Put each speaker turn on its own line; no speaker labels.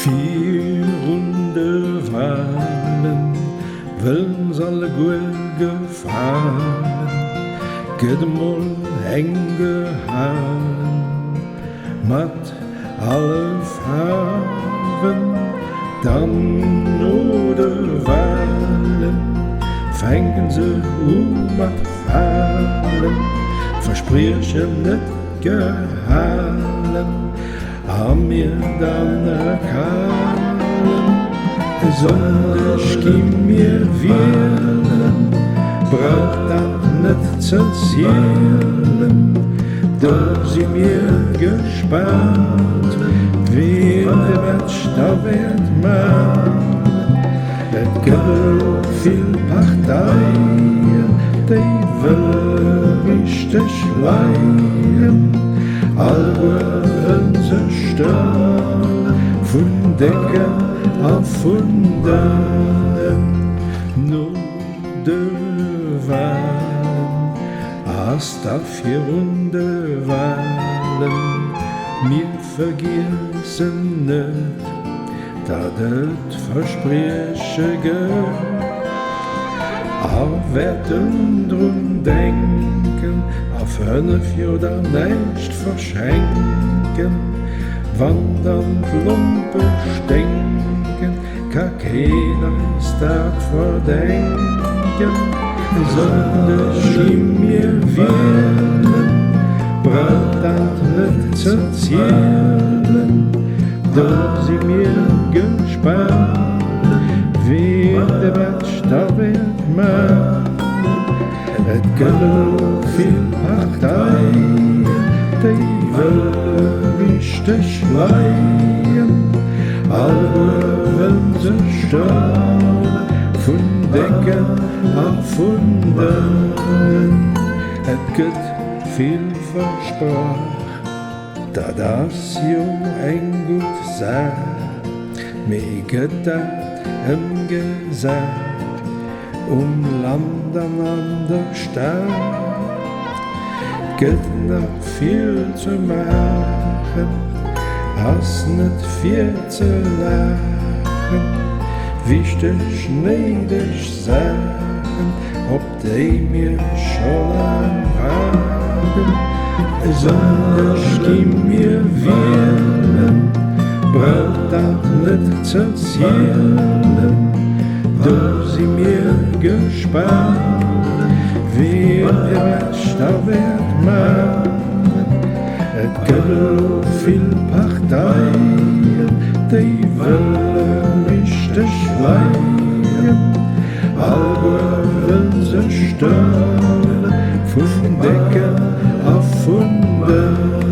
Vier runde Wahlen, willen's alle gut gefallen, geht mal eng gehalten, mat alle Farben, dann oder Wahlen, fängen sie mat Fallen, versprechen net gehalten, haben mir dann erkannt, Sonne schien mir wählen, braucht das nicht zu zählen, da sie mir gespannt, wie der Mensch da wird man. Es gibt viel Parteien, die wollen richtig leiden, wollen sie stören, von Decken auf Funden, nur de Wahlen, hast auf 4 runde Wahlen, mir vergessen nicht, da det verspreche geht, werden drum denken, auf 5 oder nicht verschenken, wandern plumpe Stenken, kann keiner ist das verdenken. Sonne schien mir wählen, braucht das nicht zu zählen, da sie mir gespannt, wie der Mensch da wird man. Es gibt viel Parteien, die wollen richtig leiden, wollen sie stören, von Decken auf Funden. Es gibt viel versprochen, da das jo ein gut sagt, mir geht das gesagt, Land an der Stadt, geht noch viel zu machen, hast nicht viel zu lachen, wichtig schneidig sagen, ob die mir schon am Haken, Sonne schien mir wählen, braucht das nicht zu zählen, da sie mir gespannt, wie der Mensch da wird man. Es gibt viel Parteien, die wollen richtig leiden, wollen sie stören, von Decken auf Funden.